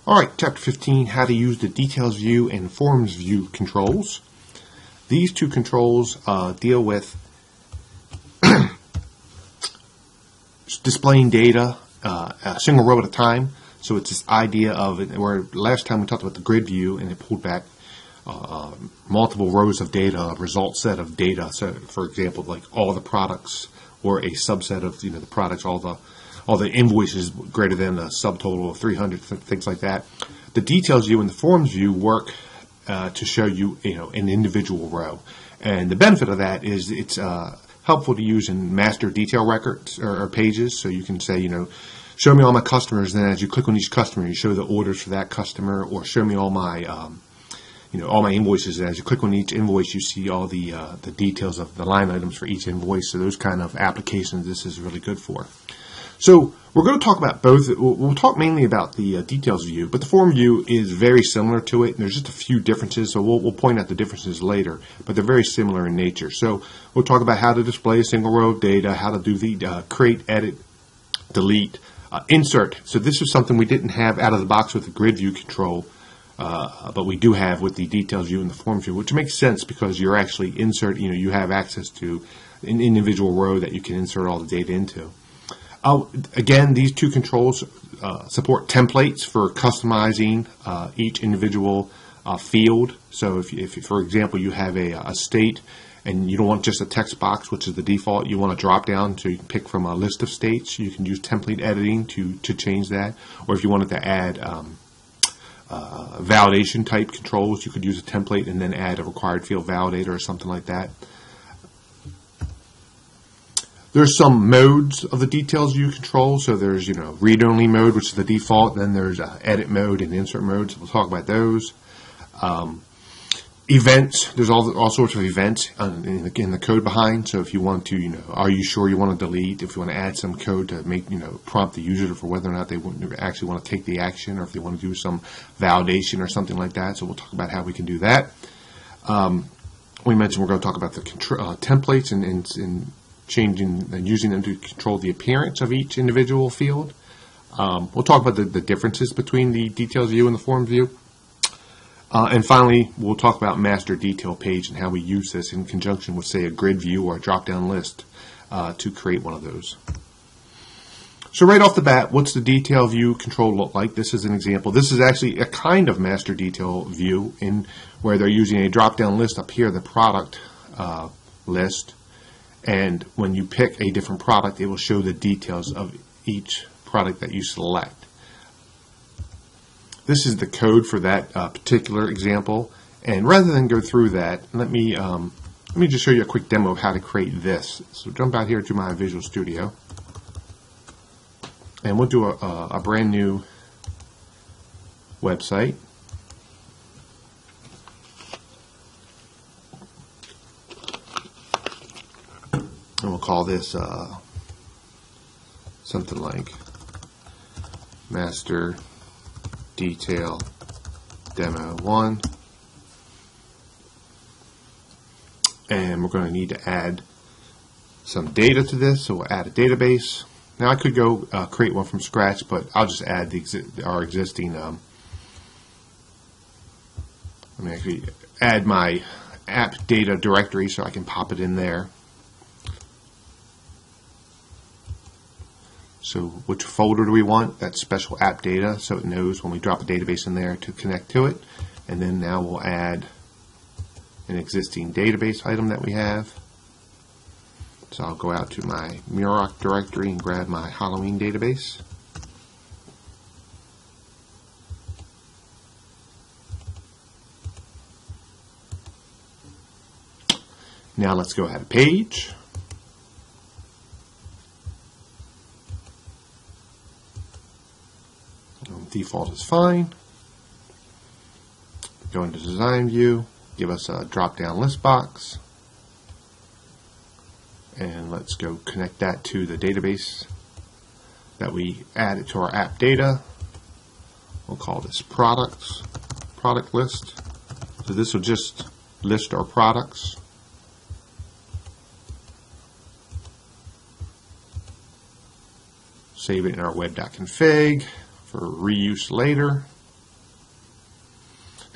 Alright, Chapter 15, how to use the Details View and Forms View controls. These two controls deal with displaying data a single row at a time. So it's this idea of it, where last time we talked about the grid view and it pulled back multiple rows of data, a result set of data. So, for example, like all the products or a subset of the products, all the invoices greater than a subtotal of 300, things like that. The details view and the forms view work to show you, an individual row. And the benefit of that is it's helpful to use in master detail records or pages. So you can say, show me all my customers. And then as you click on each customer, you show the orders for that customer, or show me all my, all my invoices. And as you click on each invoice, you see all the details of the line items for each invoice. So those kind of applications, this is really good for. So we're going to talk about both. We'll talk mainly about the details view, but the form view is very similar to it. And there's just a few differences, so we'll point out the differences later, but they're very similar in nature. So we'll talk about how to display a single row of data, how to do the create, edit, delete, insert. So this is something we didn't have out of the box with the grid view control, but we do have with the details view and the form view, which makes sense because you're actually you have access to an individual row that you can insert all the data into. Again, these two controls support templates for customizing each individual field. So if for example, you have a state and you don't want just a text box, which is the default, you want to drop down so you can pick from a list of states, you can use template editing to change that. Or if you wanted to add validation type controls, you could use a template and then add a required field validator or something like that. There's some modes of the details view control. So there's, read-only mode, which is the default. Then there's edit mode and insert mode. So we'll talk about those. Events. There's all sorts of events in the code behind. So if you want to, are you sure you want to delete? If you want to add some code to make, prompt the user for whether or not they actually want to take the action, or if they want to do some validation or something like that. So we'll talk about how we can do that. We mentioned we're going to talk about the templates and changing and using them to control the appearance of each individual field. We'll talk about the differences between the details view and the form view. And finally, we'll talk about master detail page and how we use this in conjunction with, say, a grid view or a drop-down list to create one of those. So right off the bat, what's the detail view control look like? This is an example. This is actually a kind of master detail view in where they're using a drop-down list up here, the product list. And when you pick a different product, it will show the details of each product that you select. This is the code for that particular example. And rather than go through that, let me just show you a quick demo of how to create this. So jump out here to my Visual Studio, and we'll do a brand new website. And we'll call this something like Master Detail Demo 1. And we're going to need to add some data to this, so we'll add a database. Now I could go create one from scratch, but I'll just add our existing. Let me actually add my app data directory so I can pop it in there. So which folder do we want? That special app data, so it knows when we drop a database in there to connect to it. And then now we'll add an existing database item that we have. So I'll go out to my Murachs directory and grab my Halloween database. Now let's go add a page. Default is fine. Go into design view, give us a drop down list box, and let's go connect that to the database that we added to our app data. We'll call this product list. So this will just list our products. Save it in our web.config for reuse later.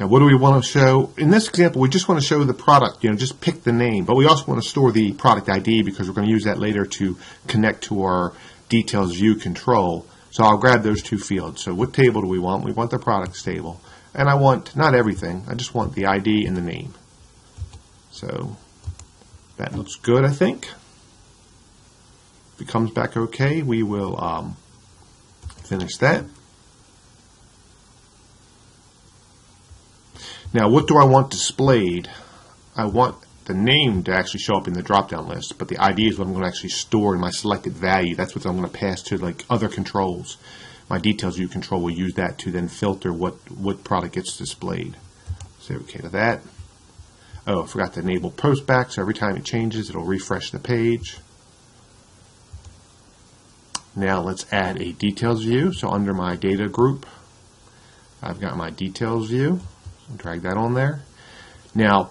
Now, what do we want to show? In this example, we just want to show the product, just pick the name. But we also want to store the product ID because we're going to use that later to connect to our details view control. So I'll grab those two fields. So what table do we want? We want the products table. And I want not everything. I just want the ID and the name. So that looks good, I think. If it comes back okay, we will finish that. Now, what do I want displayed? I want the name to actually show up in the drop-down list, but the ID is what I'm going to actually store in my selected value. That's what I'm going to pass to like other controls. My details view control will use that to then filter what product gets displayed. Say okay to that. Oh, I forgot to enable postback, so every time it changes, it'll refresh the page. Now let's add a details view. So under my data group, I've got my details view. Drag that on there. Now,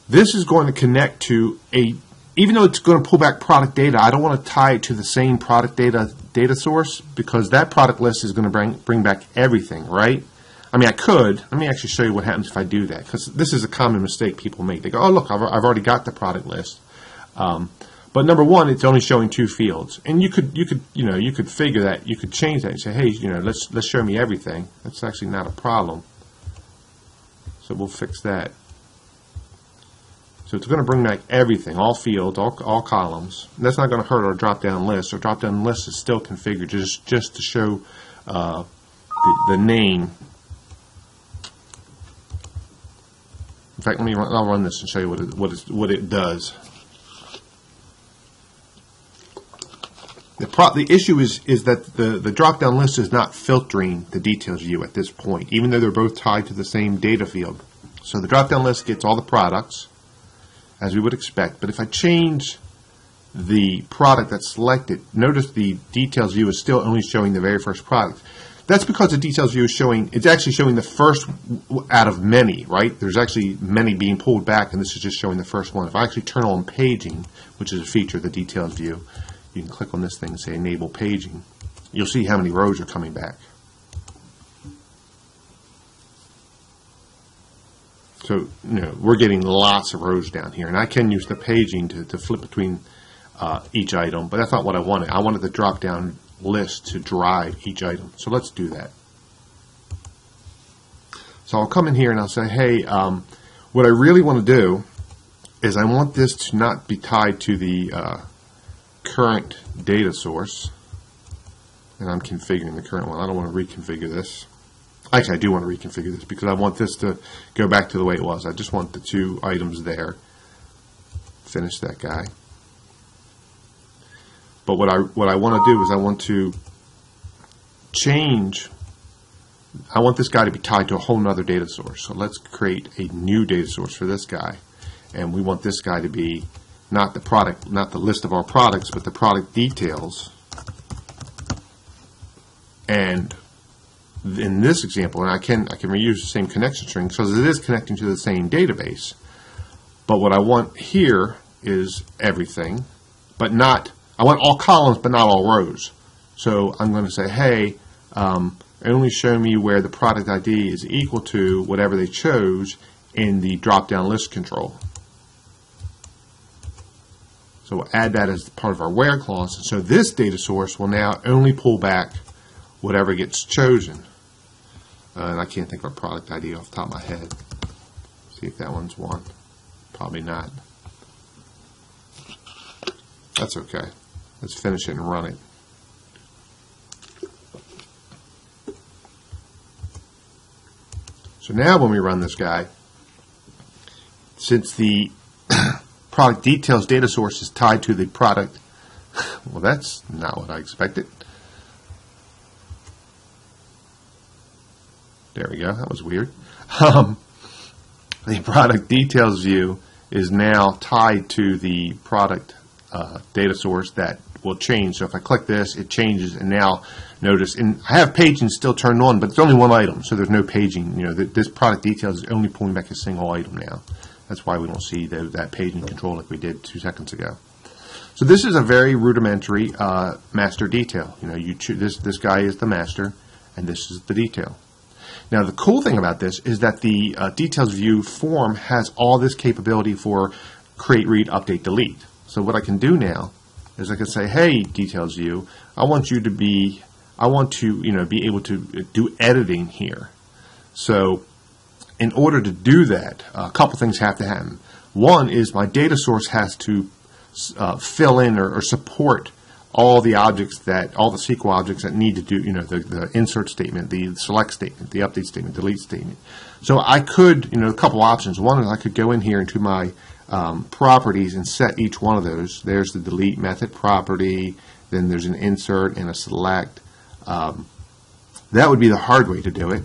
this is going to connect to even though it's going to pull back product data, I don't want to tie it to the same product data source because that product list is going to bring back everything, right? I mean, I could. Let me actually show you what happens if I do that, because this is a common mistake people make. They go, oh, look, I've already got the product list. But number one, it's only showing two fields, and you could figure that, you could change that and say, hey, let's show me everything. That's actually not a problem. So we'll fix that. So it's going to bring back everything, all fields, all columns. And that's not going to hurt our drop-down list. Our drop-down list is still configured just to show the name. In fact, I'll run this and show you what it does. The issue is that the drop-down list is not filtering the details view at this point, even though they're both tied to the same data field. So the drop-down list gets all the products, as we would expect. But if I change the product that's selected, notice the details view is still only showing the very first product. That's because the details view is it's actually showing the first out of many, right? There's actually many being pulled back, and this is just showing the first one. If I actually turn on paging, which is a feature of the details view, you can click on this thing and say enable paging. You'll see how many rows are coming back. So, we're getting lots of rows down here, and I can use the paging to flip between each item, but that's not what I wanted. I wanted the drop-down list to drive each item. So let's do that. So I'll come in here and I'll say, hey, what I really want to do is I want this to not be tied to the current data source, and I'm configuring the current one. I don't want to reconfigure this. Actually, I do want to reconfigure this because I want this to go back to the way it was. I just want the two items there. Finish that guy. But what I want to do is I want to change. I want this guy to be tied to a whole nother data source. So let's create a new data source for this guy, and we want this guy to be not the list of our products, but the product details. And in this example, and I can reuse the same connection string because it is connecting to the same database. But what I want here is everything, but not. I want all columns, but not all rows. So I'm going to say, hey, only show me where the product ID is equal to whatever they chose in the drop-down list control. So we'll add that as part of our where clause. And so this data source will now only pull back whatever gets chosen. And I can't think of a product ID off the top of my head. See if that one's one. Probably not. That's okay. Let's finish it and run it. So now when we run this guy, since the product details data source is tied to the product, well, that's not what I expected. There we go. That was weird. The product details view is now tied to the product data source that will change. So if I click this, it changes, and now notice, and I have paging still turned on, but it's only one item, so there's no paging. This product details is only pulling back a single item now. That's why we don't see that paging control like we did 2 seconds ago. So this is a very rudimentary master detail. You choose this guy is the master, and this is the detail. Now, the cool thing about this is that the details view form has all this capability for create, read, update, delete. So what I can do now is I can say, hey, details view, I want to be able to do editing here. So in order to do that, a couple things have to happen. One is my data source has to fill in or support all the objects all the SQL objects that need to do, the insert statement, the select statement, the update statement, delete statement. So I could, a couple options. One is I could go in here into my properties and set each one of those. There's the delete method property, then there's an insert and a select. That would be the hard way to do it.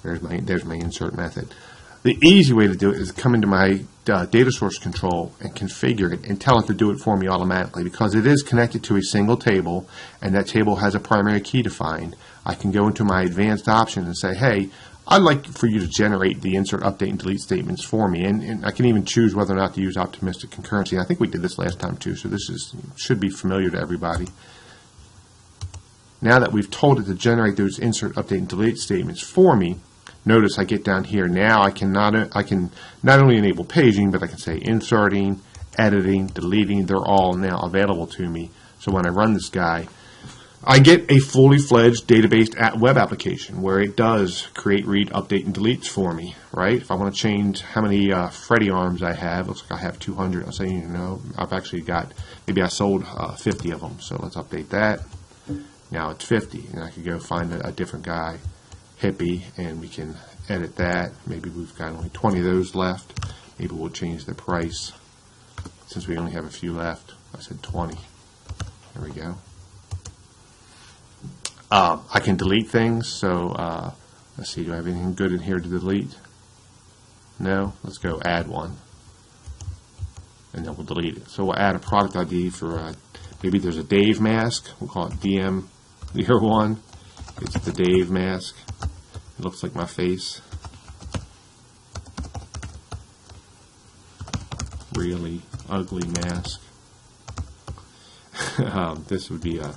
There's my insert method. The easy way to do it is come into my data source control and configure it and tell it to do it for me automatically, because it is connected to a single table and that table has a primary key defined. I can go into my advanced option and say, hey, I'd like for you to generate the insert, update, and delete statements for me, and I can even choose whether or not to use optimistic concurrency. I think we did this last time too, so this should be familiar to everybody. Now that we've told it to generate those insert, update, and delete statements for me, notice I get down here. Now I can not only enable paging, but I can say inserting, editing, deleting. They're all now available to me. So when I run this guy, I get a fully fledged database web application where it does create, read, update, and deletes for me. Right? If I want to change how many Freddy arms I have, looks like I have 200. I'll say, I've actually got, maybe I sold 50 of them. So let's update that. Now it's 50, and I could go find a different guy, hippie, and we can edit that. Maybe we've got only 20 of those left. Maybe we'll change the price since we only have a few left. I said 20. There we go. I can delete things, so let's see, do I have anything good in here to delete? No? Let's go add one, and then we'll delete it. So we'll add a product ID for, maybe there's a Dave mask. We'll call it DM01. It's the Dave mask. It looks like my face. Really ugly mask. This would be a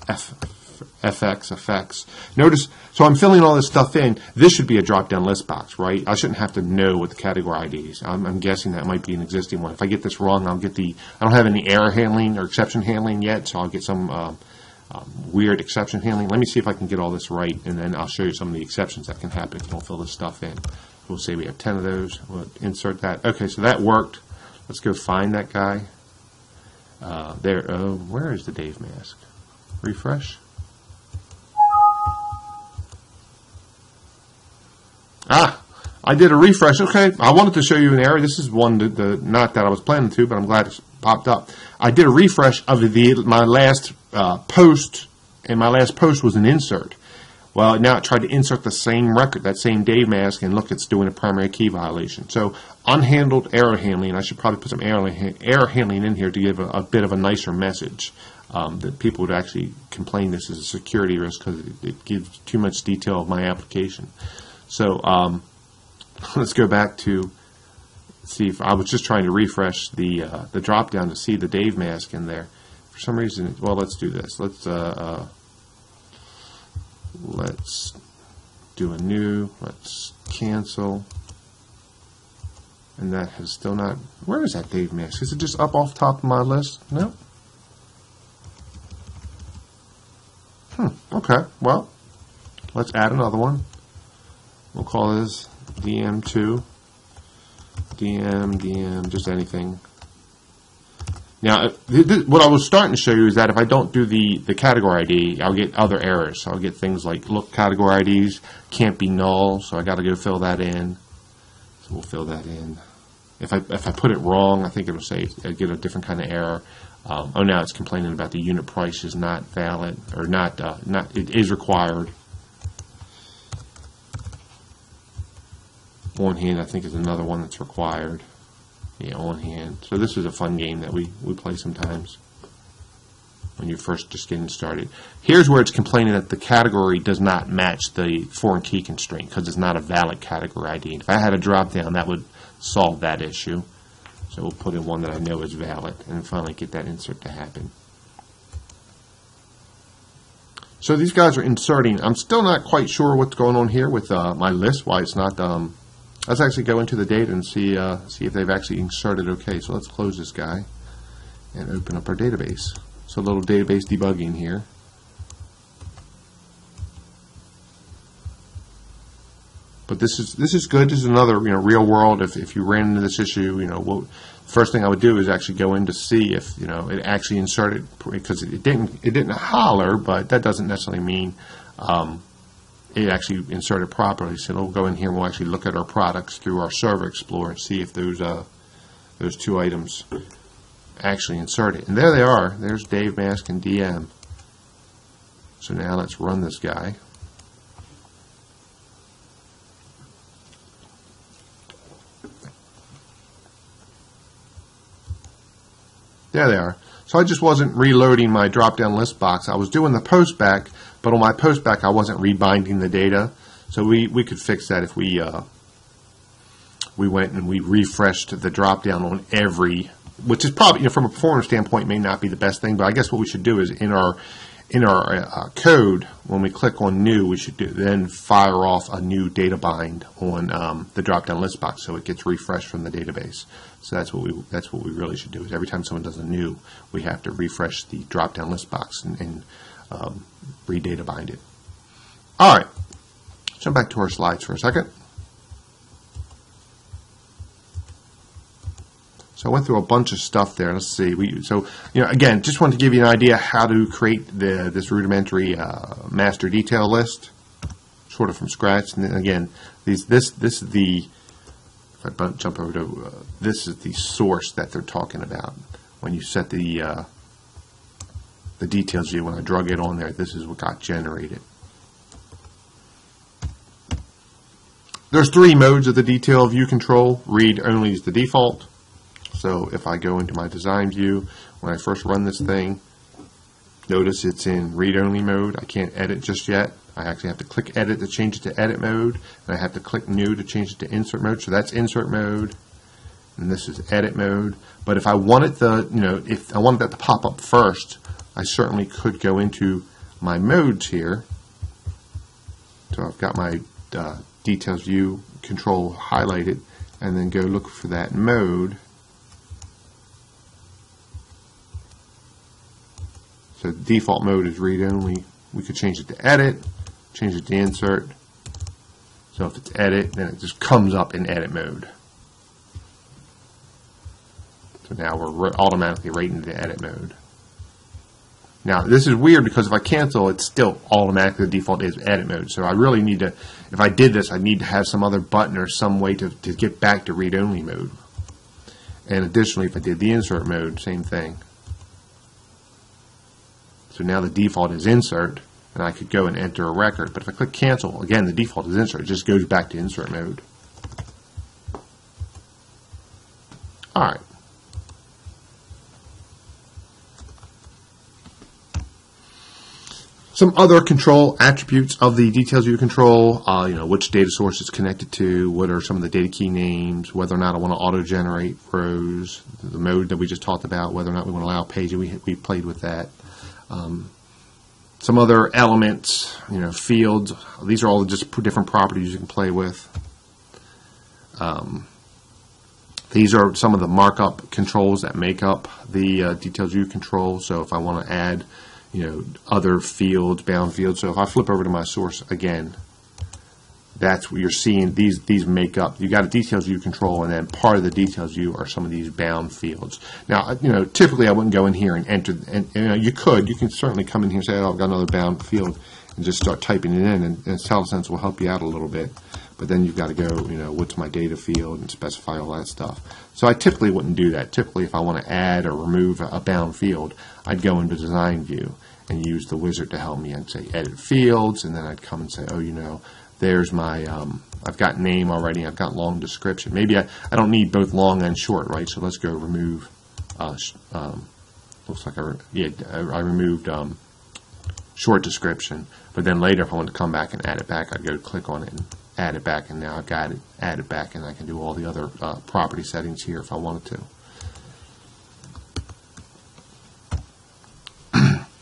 FX effects. Notice, so I'm filling all this stuff in. This should be a drop-down list box, right? I shouldn't have to know what the category ID is. I'm guessing that might be an existing one. If I get this wrong, I don't have any error handling or exception handling yet, so I'll get some weird exception handling. Let me see if I can get all this right, and then I'll show you some of the exceptions that can happen if you don't fill this stuff in. We'll say we have 10 of those. We'll insert that. Okay, so that worked. Let's go find that guy. Where is the Dave mask? Refresh. I did a refresh. Okay, I wanted to show you an error. This is one not that I was planning to, but I'm glad it popped up. I did a refresh of my last post, and my last post was an insert. Well, now it tried to insert the same record, that same Dave mask, and look, it's doing a primary key violation. So unhandled error handling. I should probably put some error handling in here to give a bit of a nicer message. That people would actually complain this is a security risk because it gives too much detail of my application. So let's go back to see if I was just trying to refresh the drop down to see the Dave mask in there. For some reason, well, let's do this. Let's do a new. Let's cancel. And that has still not. Where is that Dave mask? Is it just up off top of my list? No. Okay. Well, let's add another one. We'll call this DM2, DM, just anything. Now, what I was starting to show you is that if I don't do the category ID, I'll get other errors. So I'll get things like, look, category IDs can't be null, so I got to go fill that in. So we'll fill that in. If I put it wrong, I think it'll say I get a different kind of error. Oh, now it's complaining about the unit price is not valid, or it is required. On hand, I think, is another one that's required. Yeah, on hand. So this is a fun game that we play sometimes when you're first just getting started. Here's where it's complaining that the category does not match the foreign key constraint because it's not a valid category ID. If I had a drop down, that would solve that issue. So we'll put in one that I know is valid and finally get that insert to happen. So these guys are inserting. I'm still not quite sure what's going on here with my list, why it's not. Let's actually go into the data and see if they've actually inserted okay. So let's close this guy and open up our database. So a little database debugging here. But this is good. This is another real world. If you ran into this issue, first thing I would do is actually go in to see if it actually inserted, because it didn't holler, but that doesn't necessarily mean it actually inserted properly. So we'll go in here and we'll actually look at our products through our Server Explorer and see if those two items actually inserted. And there they are. There's Dave, Mask, and DM. So now let's run this guy. There they are. So I just wasn't reloading my drop-down list box. I was doing the postback, but on my postback I wasn't rebinding the data. So we could fix that if we went and we refreshed the drop-down on every, which is probably, from a performance standpoint, may not be the best thing. But I guess what we should do is in our code, when we click on new, we should then fire off a new data bind on the drop-down list box, so it gets refreshed from the database. So that's what we really should do. Is every time someone does a new, we have to refresh the drop-down list box and re-data bind it. All right, jump back to our slides for a second. So I went through a bunch of stuff there. Let's see. Again, just wanted to give you an idea how to create this rudimentary master detail list, sort of from scratch. And then again, this is the, if I jump over to this is the source that they're talking about when you set the details view. When I drug it on there, this is what got generated. There's 3 modes of the detail view control. Read only is the default. So if I go into my design view, when I first run this thing, notice it's in read-only mode. I can't edit just yet. I actually have to click edit to change it to edit mode, and I have to click new to change it to insert mode. So that's insert mode, and this is edit mode. But if I wanted if I wanted that to pop up first, I certainly could go into my modes here. So I've got my details view control highlighted, and then go look for that mode. So the default mode is read only. We could change it to edit, change it to insert. So if it's edit, then it just comes up in edit mode. So now we're automatically right into the edit mode. Now this is weird because if I cancel, it's still automatically the default is edit mode. So I really need to, if I did this, I need to have some other button or some way to get back to read only mode. And additionally, if I did the insert mode, same thing. So now the default is insert, and I could go and enter a record. But if I click cancel, again, the default is insert. It just goes back to insert mode. All right. Some other control attributes of the details view control, which data source it's connected to, what are some of the data key names, whether or not I want to auto-generate rows, the mode that we just talked about, whether or not we want to allow paging. We played with that. Some other elements, fields. These are all just different properties you can play with. These are some of the markup controls that make up the details view control. So if I want to add, other fields, bound fields. So if I flip over to my source again, that's what you're seeing. These make up. You got a details view control, and then part of the details view are some of these bound fields. Now, typically I wouldn't go in here and enter. And you can certainly come in here and say, "Oh, I've got another bound field," and just start typing it in, and IntelliSense will help you out a little bit. But then you've got to go, what's my data field, and specify all that stuff. So I typically wouldn't do that. Typically, if I want to add or remove a bound field, I'd go into Design View and use the wizard to help me. I'd say Edit Fields, and then I'd come and say, oh, there's my, I've got name already, I've got long description. Maybe I don't need both long and short, right? So let's go remove, looks like I removed short description. But then later, if I want to come back and add it back, I'd go click on it and add it back, and now I've got it added back, and I can do all the other property settings here if I wanted to.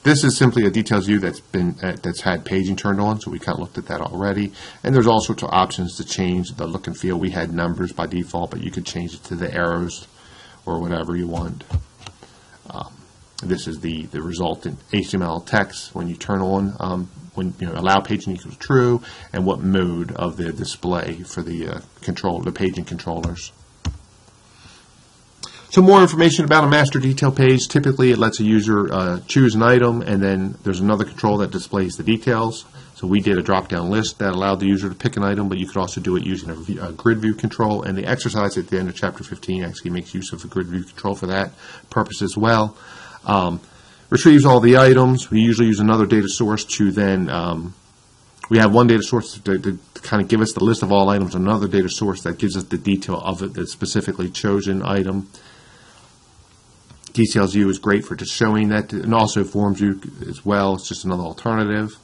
This is simply a details view that's had paging turned on, so we kind of looked at that already. And there's all sorts of options to change the look and feel. We had numbers by default, but you could change it to the arrows or whatever you want. This is the resultant HTML text when you turn on, when you allow paging equals true, and what mode of the display for the paging controllers. So more information about a master detail page. Typically it lets a user choose an item, and then there's another control that displays the details. So we did a drop-down list that allowed the user to pick an item, but you could also do it using a grid view control. And the exercise at the end of Chapter 15 actually makes use of a grid view control for that purpose as well. Retrieves all the items. We usually use another data source to then, we have one data source to kind of give us the list of all items, another data source that gives us the detail of it, the specifically chosen item. Details view is great for just showing that, and also forms view as well. It's just another alternative.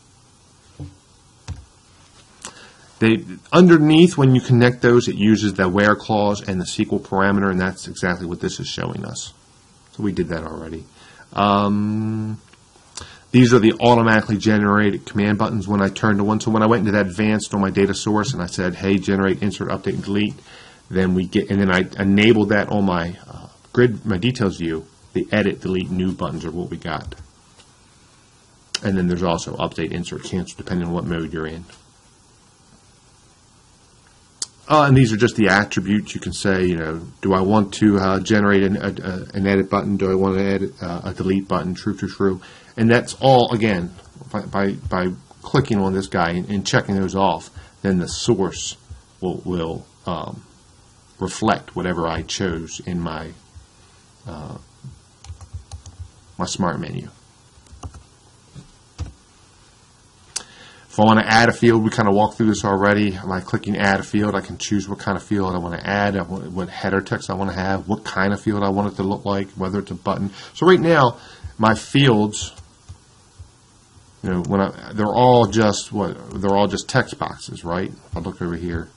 Underneath, when you connect those, it uses the where clause and the SQL parameter, and that's exactly what this is showing us. So we did that already. These are the automatically generated command buttons when I turn to one. So when I went into that advanced on my data source and I said, hey, generate, insert, update, and delete, then then I enabled that on my my details view. The edit, delete, new buttons are what we got. And then there's also update, insert, cancel, depending on what mode you're in. And these are just the attributes. You can say, do I want to generate an edit button? Do I want to add a delete button? True, true, true. And that's all, again, by clicking on this guy and checking those off, then the source will reflect whatever I chose in my my smart menu. If I want to add a field, we kind of walked through this already. By clicking add a field, I can choose what kind of field I want to add, what header text I want to have, what kind of field I want it to look like, whether it's a button. So right now, my fields, they're all just text boxes, right? If I look over here,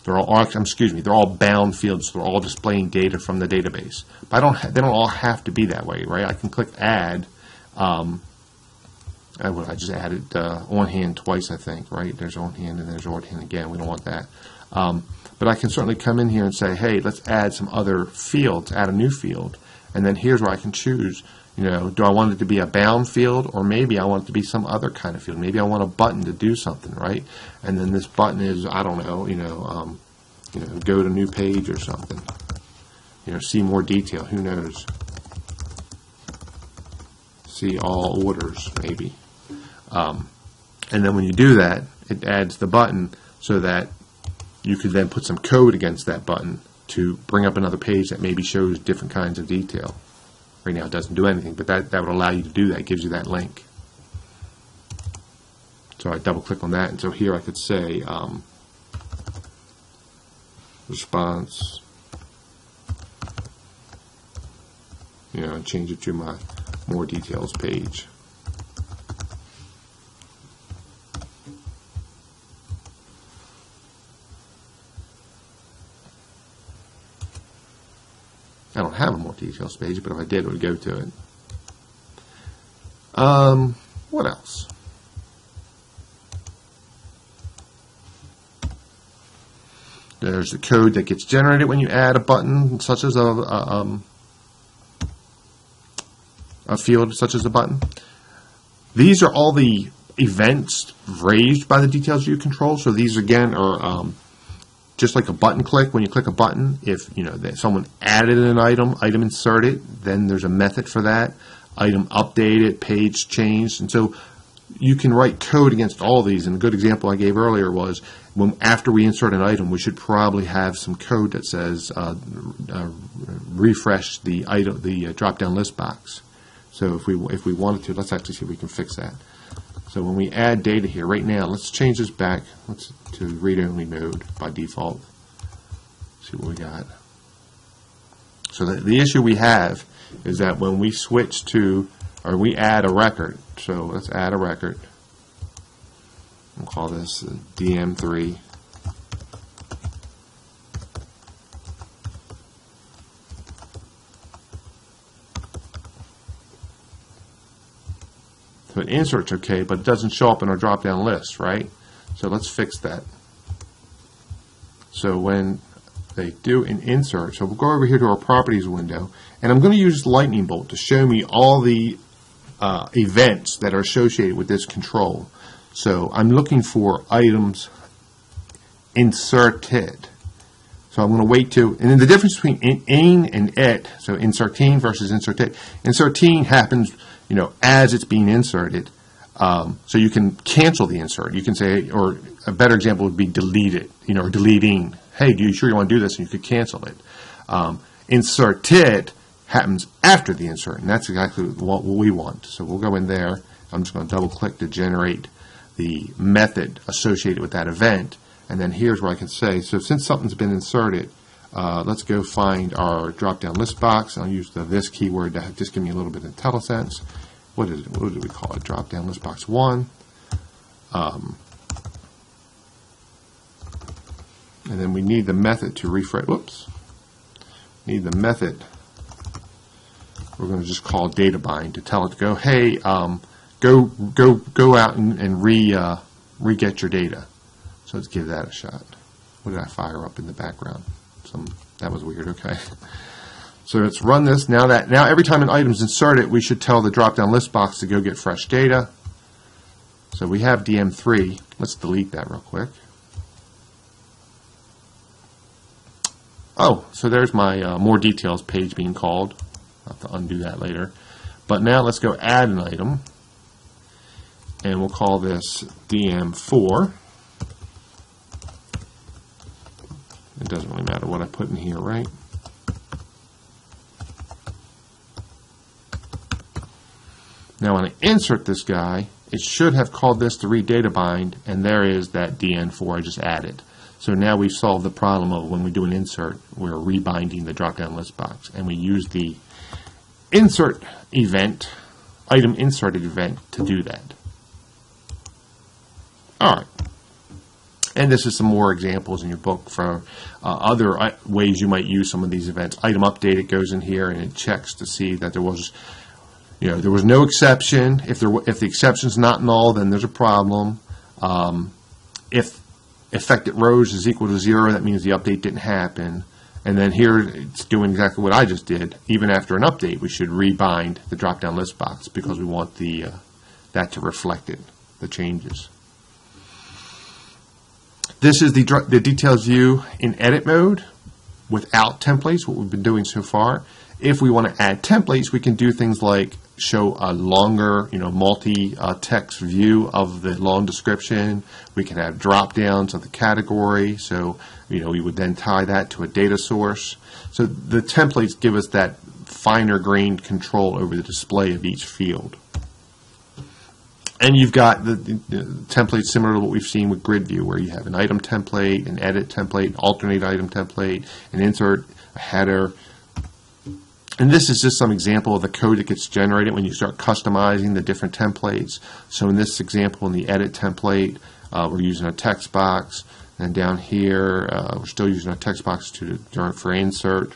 they're all bound fields. They're all displaying data from the database. But they don't all have to be that way, right? I can click add. I just added on hand twice, I think, right? There's on hand and there's on hand again. We don't want that. But I can certainly come in here and say, hey, let's add some other fields, add a new field. And then here's where I can choose, do I want it to be a bound field, or maybe I want it to be some other kind of field. Maybe I want a button to do something, right? And then this button is, I don't know, go to new page or something. See more detail, who knows? See all orders, maybe. And then when you do that, it adds the button so that you could then put some code against that button to bring up another page that maybe shows different kinds of detail. Right now it doesn't do anything, but that would allow you to do that. It gives you that link. So I double click on that, and so here I could say response, and change it to my more details page. I don't have a more details page, but if I did, it would go to it. What else? There's the code that gets generated when you add a button, such as a field, such as a button. These are all the events raised by the details view control. So these again are just like a button click. When you click a button, if that someone added an item inserted, then there's a method for that. Item updated, page changed, and so you can write code against all of these. And a good example I gave earlier was after we insert an item, we should probably have some code that says refresh the item, the drop-down list box. So if we wanted to, let's actually see if we can fix that. So when we add data here, right now, let's change this back to read-only mode by default. See what we got. So the issue we have is that when we switch to, or we add a record, so let's add a record. We'll call this DM3. but insert's okay, but it doesn't show up in our drop-down list, right? So let's fix that. So when they do an insert, so we'll go over here to our properties window, and I'm going to use lightning bolt to show me all the events that are associated with this control. So I'm looking for items inserted. So I'm going to wait to, and then the difference between in and it, so inserting versus inserted. Inserting happens, as it's being inserted. So you can cancel the insert. You can say, or a better example would be delete it, or deleting. Hey, do you sure you want to do this? And you could cancel it. Inserted happens after the insert, and that's exactly what we want. So we'll go in there. I'm just going to double click to generate the method associated with that event. And then here's where I can say, so since something's been inserted, let's go find our drop-down list box. I'll use the this keyword to just give me a little bit of IntelliSense. What is it? What do we call it? Drop-down list box 1. And then we need the method to refresh. Whoops. Need the method. We're going to just call data bind to tell it to go, hey, go out and re-get your data. So let's give that a shot. What did I fire up in the background? That was weird. Okay. So let's run this. Now every time an item is inserted, we should tell the drop-down list box to go get fresh data. So we have DM3. Let's delete that real quick. Oh, so there's my more details page being called. I'll have to undo that later. But now let's go add an item. And we'll call this DM4. It doesn't really matter what I put in here, right? Now when I insert this guy, it should have called this to read data bind, and there is that DN4 I just added. So now we've solved the problem of when we do an insert, we're rebinding the drop-down list box, and we use the insert event, item inserted event, to do that. All right. And this is some more examples in your book for other ways you might use some of these events. Item update, it goes in here and it checks to see that there was no exception. If the exception's not null, then there's a problem. If affected rows is equal to 0, that means the update didn't happen. And then here it's doing exactly what I just did. Even after an update, we should rebind the drop-down list box because we want that to reflect it, the changes. This is the details view in edit mode without templates, what we've been doing so far. If we want to add templates, we can do things like show a longer, multi-text view of the long description. We can have drop-downs of the category, so we would then tie that to a data source. So the templates give us that finer-grained control over the display of each field. And you've got the templates similar to what we've seen with grid view, where you have an item template, an edit template, an alternate item template, an insert, a header. And this is just some example of the code that gets generated when you start customizing the different templates. So in this example, in the edit template, we're using a text box. And down here, we're still using a text box for insert.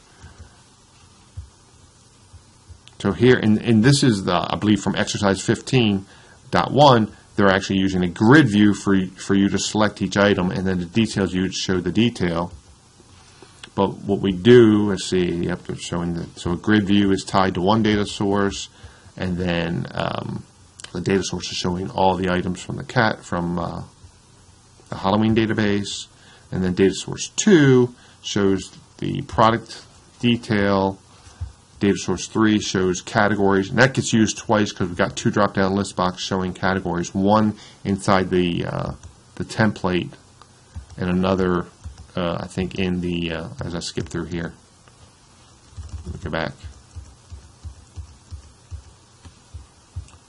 So here, and this is, I believe, from exercise 15.1, they're actually using a grid view for you to select each item, and then the details view to show the detail. But what we do, let's see, yep, they're showing that. So a grid view is tied to one data source, and then the data source is showing all the items from the Halloween database, and then data source 2 shows the product detail. Data source 3 shows categories, and that gets used twice because we've got two drop-down list boxes showing categories, one inside the template and another, I think, in the, as I skip through here. Let me go back.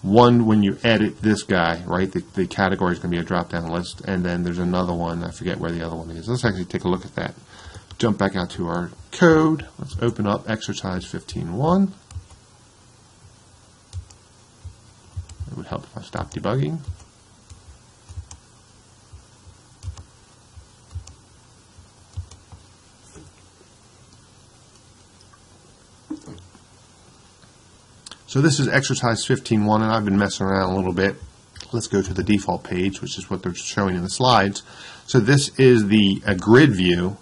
One, when you edit this guy, right, the category is going to be a drop-down list, and then there's another one, I forget where the other one is. Let's actually take a look at that. Jump back out to our code. Let's open up exercise 15.1. It would help if I stop debugging. So this is exercise 15.1, and I've been messing around a little bit. Let's go to the default page, which is what they're showing in the slides. So this is the grid view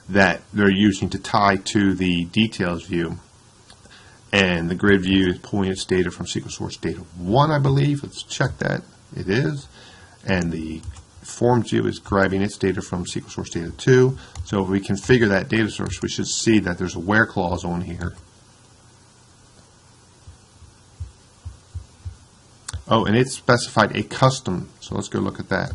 that they're using to tie to the details view. And the grid view is pulling its data from SQL source data 1, I believe. Let's check that. It is. And the forms view is grabbing its data from SQL source data 2. So if we configure that data source, we should see that there's a where clause on here. Oh, and it specified a custom, so let's go look at that.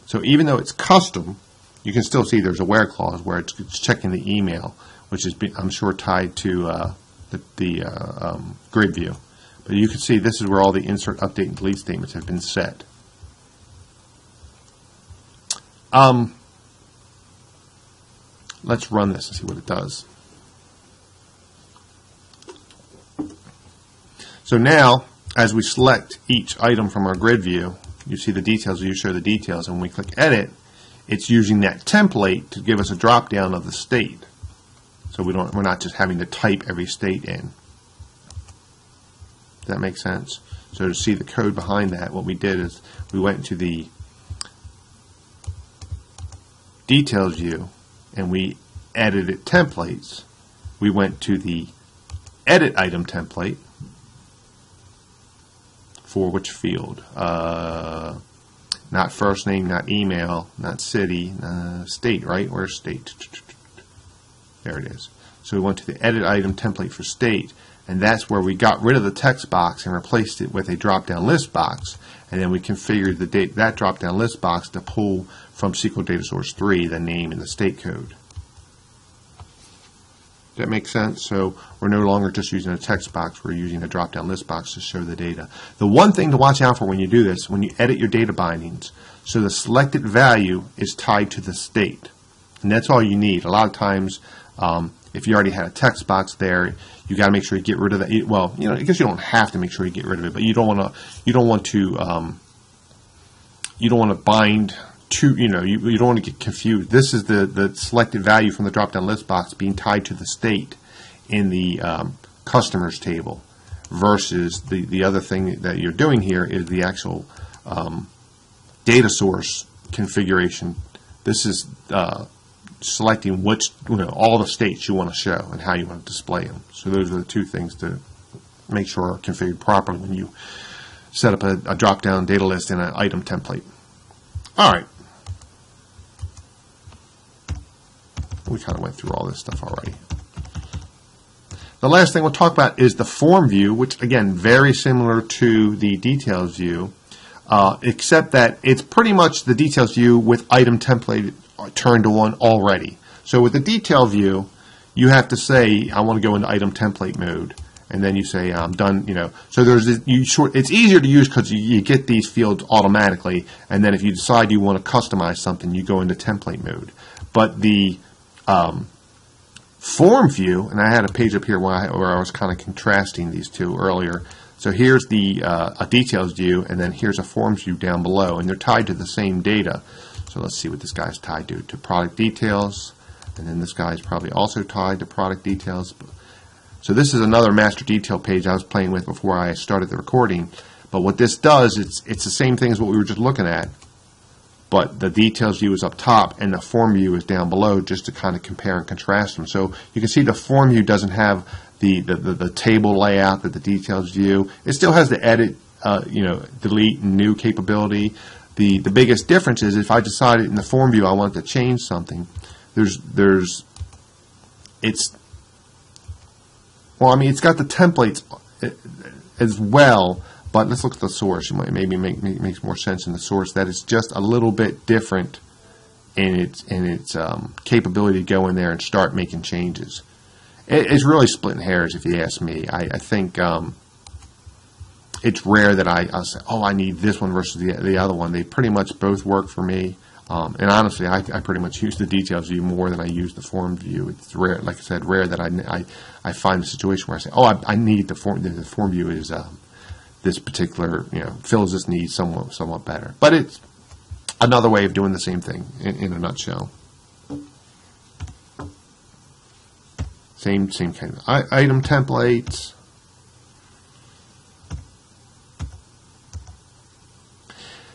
So even though it's custom, you can still see there's a where clause where it's checking the email, which is, I'm sure, tied to the grid view. But you can see this is where all the insert, update, and delete statements have been set. Let's run this and see what it does. So now, as we select each item from our grid view, you see the details view show the details, and when we click edit, it's using that template to give us a drop down of the state. So we're not just having to type every state in. Does that make sense? So to see the code behind that, what we did is we went into the details view and we edited templates. We went to the edit item template. For which field? Not first name, not email, not city, state, right? Where's state? There it is. So we went to the edit item template for state, and that's where we got rid of the text box and replaced it with a drop-down list box. And then we configured that drop-down list box to pull from SQL Data Source 3 the name and the state code. That makes sense? So we're no longer just using a text box, we're using a drop-down list box to show the data. The one thing to watch out for when you do this, when you edit your data bindings, so the selected value is tied to the state. And that's all you need. A lot of times, if you already had a text box there, you got to make sure you get rid of that. Well, you know, I guess you don't have to make sure you get rid of it, but you don't want to bind to, you don't want to get confused. This is the selected value from the drop-down list box being tied to the state in the customers table, versus the other thing that you're doing here is the actual data source configuration. This is selecting which, all the states you want to show and how you want to display them. So those are the two things to make sure are configured properly when you set up a drop-down data list in an item template. All right. We kind of went through all this stuff already. The last thing we'll talk about is the form view, which, again, very similar to the details view, except that it's pretty much the details view with item template turned on already. So with the detail view, you have to say, I want to go into item template mode, and then you say, I'm done, So there's this, it's easier to use because you get these fields automatically, and then if you decide you want to customize something, you go into template mode. But the form view, and I had a page up here where I was kind of contrasting these two earlier. So here's the a details view, and then here's a forms view down below, and they're tied to the same data. So let's see what this guy's tied to product details, and then this guy's probably also tied to product details. So this is another master detail page I was playing with before I started the recording. But what this does, it's the same thing as what we were just looking at, but the details view is up top and the form view is down below, just to kind of compare and contrast them. So you can see the form view doesn't have the table layout that the details view. It still has the edit, delete and new capability. The biggest difference is if I decided in the form view I wanted to change something, it's got the templates as well. But let's look at the source. It might maybe makes more sense in the source. That is just a little bit different in its capability to go in there and start making changes. It's really splitting hairs, if you ask me. I think it's rare that I'll say, oh, I need this one versus the other one. They pretty much both work for me. And honestly, I pretty much use the details view more than I use the form view. It's rare, like I said, rare that I find a situation where I say, oh, I need the form. The form view is this particular, fills this need somewhat better. But it's another way of doing the same thing in a nutshell. Same kind of item templates.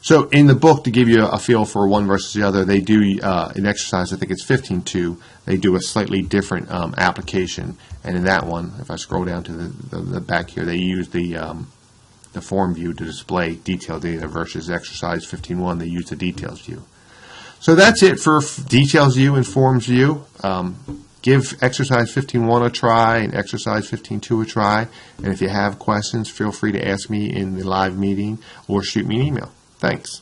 So in the book, to give you a feel for one versus the other, they do an exercise, I think it's 15.2, they do a slightly different application. And in that one, if I scroll down to the back here, they use the form view to display detailed data versus exercise 15.1, they use the details view. So that's it for details view and forms view. Give exercise 15.1 a try and exercise 15.2 a try. And if you have questions, feel free to ask me in the live meeting or shoot me an email. Thanks.